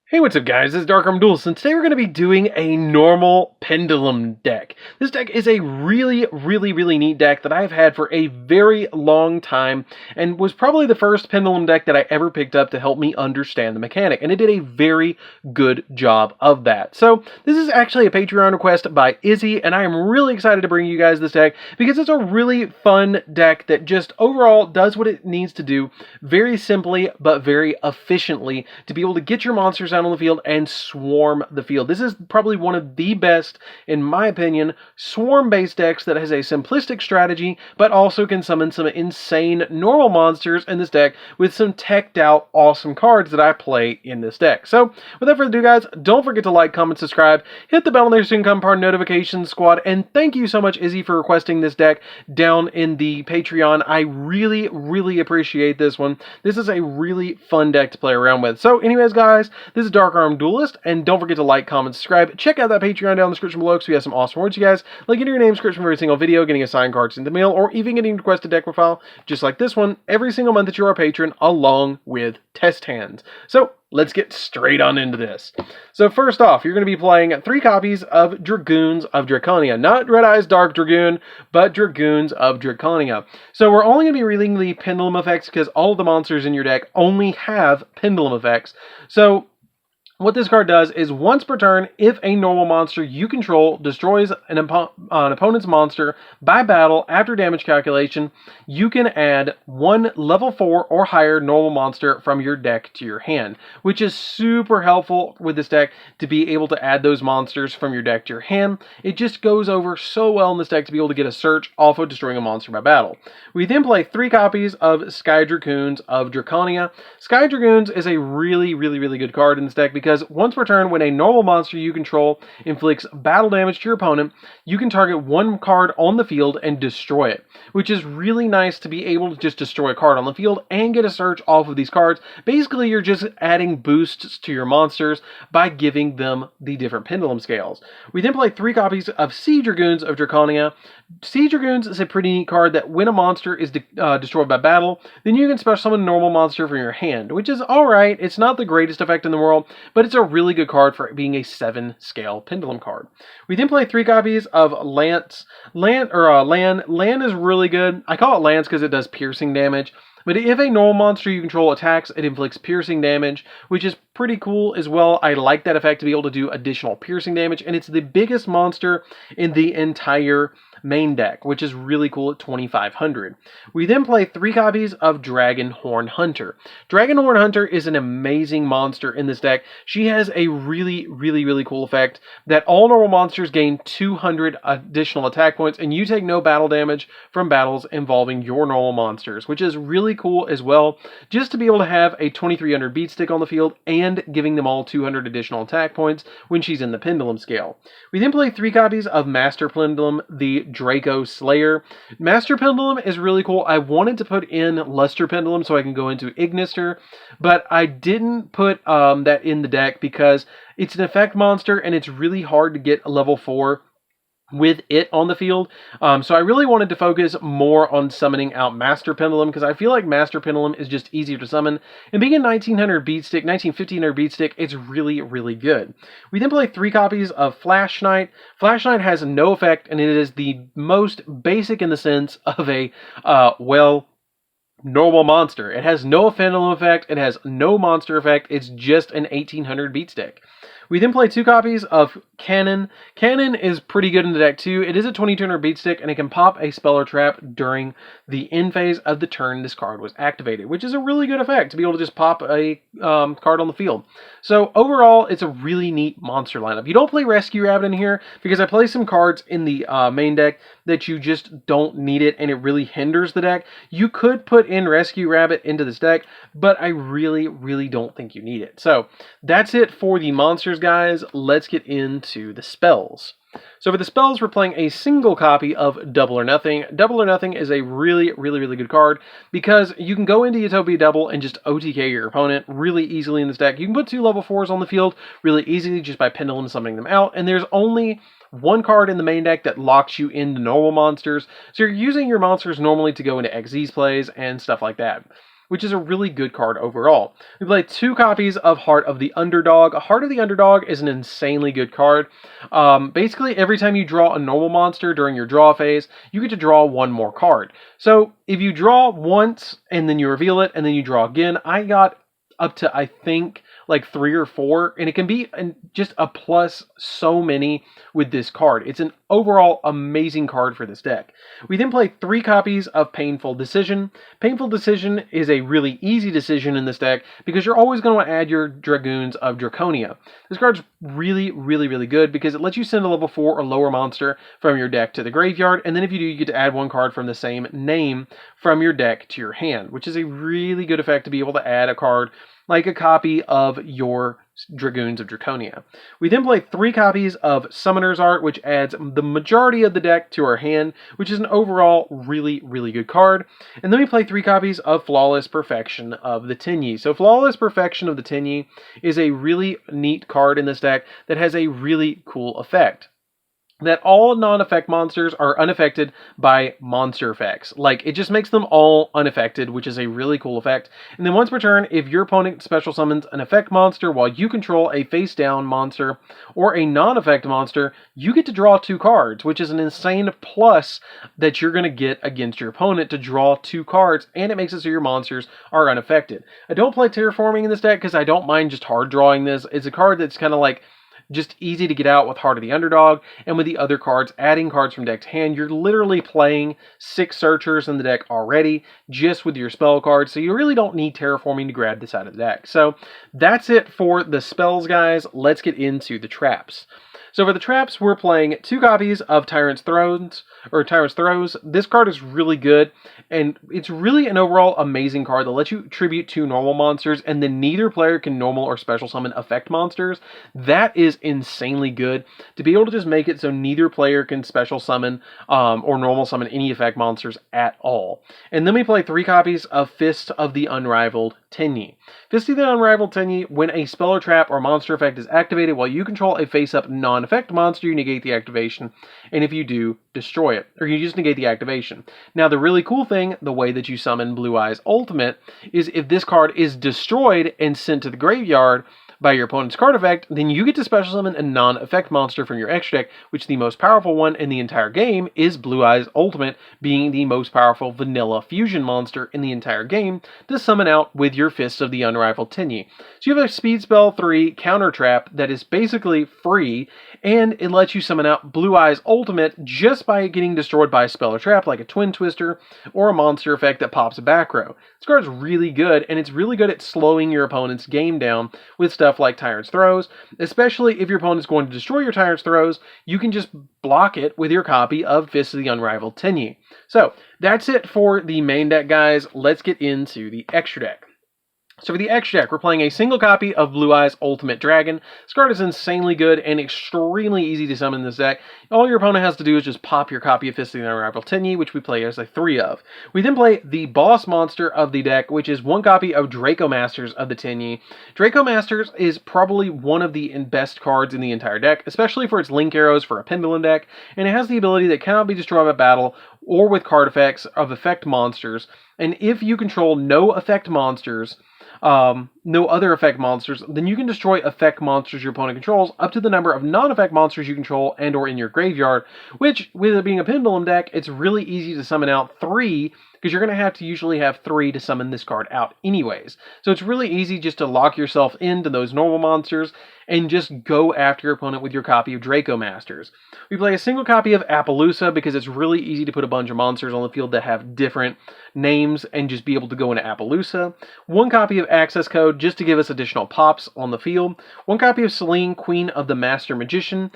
Hey, what's up guys, this is DarkArmedDuelist, and today we're going to be doing a normal Pendulum deck. This deck is a really neat deck that I've had for a very long time, and was probably the first Pendulum deck that I ever picked up to help me understand the mechanic, and it did a very good job of that. So, this is actually a Patreon request by Izzy, and I am really excited to bring you guys this deck, because it's a really fun deck that just overall does what it needs to do, very simply, but very efficiently, to be able to get your monsters out on the field and swarm the field. This is probably one of the best, in my opinion, swarm-based decks that has a simplistic strategy, but also can summon some insane normal monsters in this deck with some teched out awesome cards that I play in this deck. So, without further ado guys, don't forget to like, comment, subscribe, hit the bell there so you can become part of notification squad, and thank you so much Izzy for requesting this deck down in the Patreon. I really appreciate this one. This is a really fun deck to play around with. So anyways guys, this is DarkArmedDuelist, and don't forget to like, comment, subscribe. Check out that Patreon down in the description below because we have some awesome rewards, you guys, like getting your name description for every single video, getting assigned cards in the mail, or even getting requested deck profile, just like this one, every single month that you're our patron, along with test hands. So let's get straight on into this. So first off, you're going to be playing 3 copies of Dragoons of Draconia. Not Red Eyes Dark Dragoon, but Dragoons of Draconia. So we're only going to be reading the Pendulum effects because all of the monsters in your deck only have Pendulum effects. So what this card does is once per turn, if a normal monster you control destroys an opponent's monster by battle after damage calculation, you can add 1 level 4 or higher normal monster from your deck to your hand, which is super helpful with this deck to be able to add those monsters from your deck to your hand. It just goes over so well in this deck to be able to get a search off of destroying a monster by battle. We then play 3 copies of Sky Dragoons of Draconia. Sky Dragoons is a really good card in this deck because once per turn, when a normal monster you control inflicts battle damage to your opponent, you can target 1 card on the field and destroy it, which is really nice to be able to just destroy a card on the field and get a search off of these cards. Basically, you're just adding boosts to your monsters by giving them the different pendulum scales. We then play 3 copies of Sea Dragoons of Draconia. Sea Dragoons is a pretty neat card that when a monster is destroyed by battle, then you can special summon a normal monster from your hand, which is alright. It's not the greatest effect in the world, but it's a really good card for being a 7 scale pendulum card. We then play 3 copies of Lance. Lan is really good. I call it Lance because it does piercing damage. But if a normal monster you control attacks, it inflicts piercing damage, which is pretty cool as well. I like that effect to be able to do additional piercing damage, and it's the biggest monster in the entire main deck, which is really cool at 2,500. We then play 3 copies of Dragonhorn Hunter. Dragonhorn Hunter is an amazing monster in this deck. She has a really cool effect that all normal monsters gain 200 additional attack points, and you take no battle damage from battles involving your normal monsters, which is really cool as well, just to be able to have a 2,300 beat stick on the field and giving them all 200 additional attack points when she's in the Pendulum scale. We then play 3 copies of Master Pendulum, the Draco Slayer. Master Pendulum is really cool. I wanted to put in Luster Pendulum so I can go into Ignister, but I didn't put that in the deck because it's an effect monster and it's really hard to get a level 4 with it on the field. So I really wanted to focus more on summoning out Master Pendulum because I feel like Master Pendulum is just easier to summon. And being a 1,900 beat stick, 1,500 beat stick, it's really good. We then play 3 copies of Flash Knight. Flash Knight has no effect, and it is the most basic in the sense of a, normal monster. It has no pendulum effect, it has no monster effect, it's just an 1,800 beat stick. We then play 2 copies of Cannon. Cannon is pretty good in the deck too. It is a 2,200 beat stick and it can pop a spell or trap during the end phase of the turn this card was activated, which is a really good effect to be able to just pop a card on the field. So overall, it's a really neat monster lineup. You don't play Rescue Rabbit in here because I play some cards in the main deck that you just don't need it and it really hinders the deck. You could put in Rescue Rabbit into this deck, but I really don't think you need it. So that's it for the monsters, guys. Let's get into the spells. So for the spells, we're playing a single copy of Double or Nothing. Double or Nothing is a really good card because you can go into Utopia Double and just OTK your opponent really easily in this deck. You can put 2 level 4s on the field really easily just by Pendulum summoning them out, and there's only 1 card in the main deck that locks you into normal monsters, so you're using your monsters normally to go into XZ's plays and stuff like that. which is a really good card overall. We play 2 copies of Heart of the Underdog. Heart of the Underdog is an insanely good card. Basically, every time you draw a normal monster during your draw phase, you get to draw 1 more card. So if you draw once and then you reveal it and then you draw again, I got up to, I think, like 3 or 4, and it can be just a plus so many with this card. It's an overall amazing card for this deck. We then play 3 copies of Painful Decision. Painful Decision is a really easy decision in this deck because you're always going to add your Dragoons of Draconia. This card's really, really, really good because it lets you send a level 4 or lower monster from your deck to the graveyard, and then if you do, you get to add 1 card from the same name from your deck to your hand, which is a really good effect to be able to add a card like a copy of your Dragoons of Draconia. We then play 3 copies of Summoner's Art, which adds the majority of the deck to our hand, which is an overall really, really good card. And then we play 3 copies of Flawless Perfection of the Txne. So Flawless Perfection of the Txne is a really neat card in this deck that has a really cool effect. That all non-effect monsters are unaffected by monster effects. Like, it just makes them all unaffected, which is a really cool effect. And then once per turn, if your opponent special summons an effect monster while you control a face-down monster or a non-effect monster, you get to draw 2 cards, which is an insane plus that you're going to get against your opponent to draw 2 cards, and it makes it so your monsters are unaffected. I don't play Terraforming in this deck because I don't mind just hard drawing this. It's a card that's kind of like just easy to get out with Heart of the Underdog, and with the other cards, adding cards from deck to hand, you're literally playing 6 searchers in the deck already, just with your spell cards, so you really don't need Terraforming to grab this out of the deck. So that's it for the spells, guys. Let's get into the traps. So for the traps, we're playing 2 copies of Tyrant's Throws. This card is really good, and it's really an overall amazing card that lets you tribute 2 normal monsters, and then neither player can normal or special summon effect monsters. That is insanely good, to be able to just make it so neither player can special summon or normal summon any effect monsters at all. And then we play 3 copies of Fist of the Unrivaled Txne. Fist of the Unrivaled Txne, when a spell or trap or monster effect is activated while you control a face-up non-effect monster, you negate the activation, and if you do, destroy it, or you just negate the activation. Now, the really cool thing, the way that you summon Blue Eyes Ultimate, is if this card is destroyed and sent to the graveyard by your opponent's card effect, then you get to special summon a non-effect monster from your extra deck, which the most powerful one in the entire game is Blue Eyes Ultimate, being the most powerful vanilla fusion monster in the entire game to summon out with your Fist of the Unrivaled Txne. So you have a Speed Spell 3 counter trap that is basically free, and it lets you summon out Blue Eyes Ultimate just by getting destroyed by a spell or trap like a Twin Twister or a monster effect that pops a back row. This card's really good, and it's really good at slowing your opponent's game down with stuff like Tyrant's Throws, especially if your opponent's going to destroy your Tyrant's Throws, you can just block it with your copy of Fist of the Unrivaled Txne. So, that's it for the main deck, guys. Let's get into the extra deck. So for the extra deck, we're playing a single copy of Blue Eyes Ultimate Dragon. This card is insanely good and extremely easy to summon in this deck. All your opponent has to do is just pop your copy of Fist of the Unrivaled Txne, which we play as a 3 of. We then play the boss monster of the deck, which is 1 copy of Draco Masters of the Txne. Draco Masters is probably one of the best cards in the entire deck, especially for its link arrows for a Pendulum deck, and it has the ability that cannot be destroyed by battle or with card effects of effect monsters, and if you control no effect monsters, no other effect monsters, then you can destroy effect monsters your opponent controls up to the number of non-effect monsters you control and or in your graveyard, which, with it being a Pendulum deck, it's really easy to summon out 3, because you're going to have to usually have 3 to summon this card out anyways. So it's really easy just to lock yourself into those normal monsters and just go after your opponent with your copy of Draco Masters. We play a single copy of Appaloosa because it's really easy to put a bunch of monsters on the field that have different names and just be able to go into Appaloosa. 1 copy of Access Code just to give us additional pops on the field. 1 copy of Selene, Queen of the Master Magician.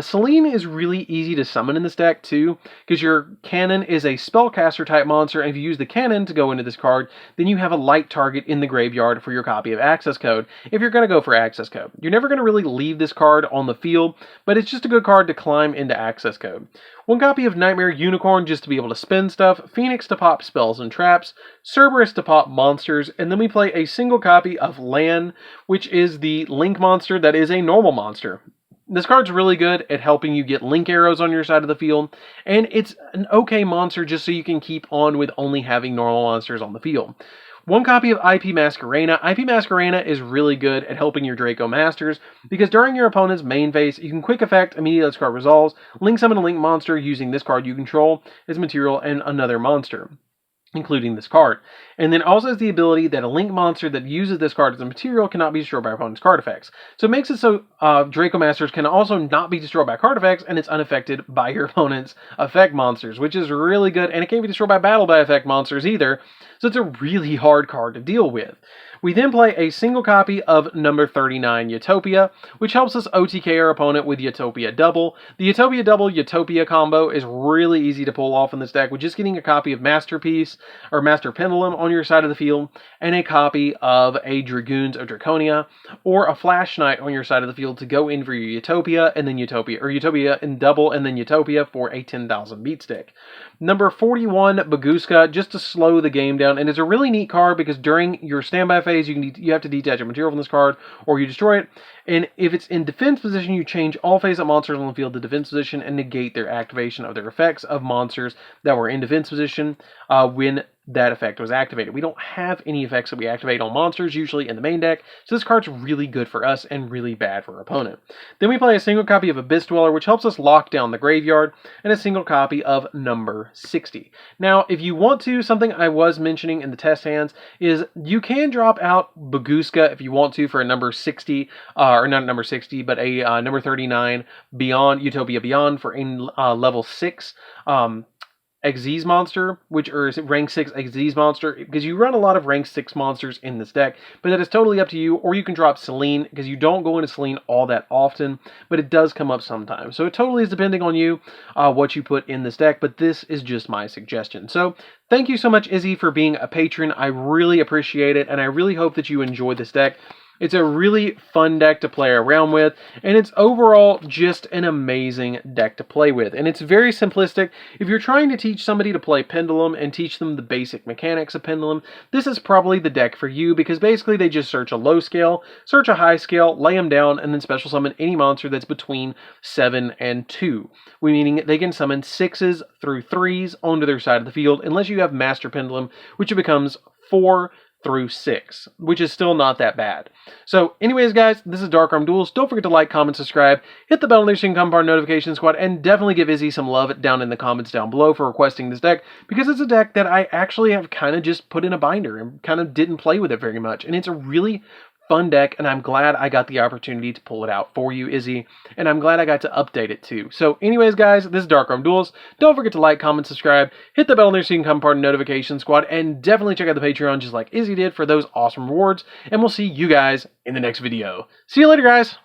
Selene is really easy to summon in this deck too, because your cannon is a spellcaster type monster, and if you use the cannon to go into this card, then you have a light target in the graveyard for your copy of Access Code if you're going to go for Access Code. You're never going to really leave this card on the field, but it's just a good card to climb into Access Code. 1 copy of Nightmare Unicorn just to be able to spin stuff, Phoenix to pop spells and traps, Cerberus to pop monsters, and then we play a single copy of Lan, which is the link monster that is a normal monster. This card's really good at helping you get link arrows on your side of the field, and it's an okay monster just so you can keep on with only having normal monsters on the field. 1 copy of IP Masquerena. IP Masquerena is really good at helping your Draco Masters, because during your opponent's main phase, you can quick effect, immediately this card resolves, link summon a link monster using this card you control as material and another monster, including this card. And then also has the ability that a link monster that uses this card as a material cannot be destroyed by opponent's card effects. So it makes it so Draco Masters can also not be destroyed by card effects, and it's unaffected by your opponent's effect monsters, which is really good. And it can't be destroyed by battle by effect monsters either, so it's a really hard card to deal with. We then play a single copy of number 39 Utopia, which helps us OTK our opponent with Utopia Double. The Utopia Double Utopia combo is really easy to pull off in this deck with just getting a copy of Masterpiece or Master Pendulum on your side of the field, and a copy of a Dragoons of Draconia, or a Flash Knight on your side of the field to go in for your Utopia, and then Utopia, or Utopia in double, and then Utopia for a 10,000 beat stick. Number 41 Baguska, just to slow the game down, and it's a really neat card because during your standby phase, you have to detach a material from this card, or you destroy it. And if it's in defense position, you change all face-up monsters on the field to defense position and negate their activation of their effects of monsters that were in defense position when that effect was activated. We don't have any effects that we activate on monsters usually in the main deck, so this card's really good for us and really bad for our opponent. Then we play a single copy of Abyss Dweller, which helps us lock down the graveyard, and a single copy of number 60. Now, if you want to, something I was mentioning in the test hands is you can drop out Baguska if you want to for a number 60, or not number 60, but a number 39 Beyond, Utopia Beyond for a level 6 Xyz monster, which is rank 6 Xyz monster, because you run a lot of rank 6 monsters in this deck, but that is totally up to you. Or you can drop Selene, because you don't go into Selene all that often, but it does come up sometimes. So it totally is depending on you, what you put in this deck, but this is just my suggestion. So thank you so much, Izzy, for being a patron. I really appreciate it, and I really hope that you enjoy this deck. It's a really fun deck to play around with, and it's overall just an amazing deck to play with. And it's very simplistic. If you're trying to teach somebody to play Pendulum and teach them the basic mechanics of Pendulum, this is probably the deck for you, because basically they just search a low scale, search a high scale, lay them down, and then special summon any monster that's between 7 and 2. Meaning they can summon 6s through 3s onto their side of the field, unless you have Master Pendulum, which it becomes 4 through 6, which is still not that bad. So anyways, guys, this is DarkArmedDuelist. Don't forget to like, comment, subscribe, hit the bell so you can come part of the notification squad, and definitely give Izzy some love down in the comments down below for requesting this deck, because it's a deck that I actually have kind of just put in a binder and kind of didn't play with it very much, and it's a really fun deck, and I'm glad I got the opportunity to pull it out for you, Izzy, and I'm glad I got to update it too. So anyways, guys, this is DarkArmedDuelist. Don't forget to like, comment, subscribe, hit the bell so you can come part of the notification squad, and definitely check out the Patreon just like Izzy did for those awesome rewards, and we'll see you guys in the next video. See you later, guys!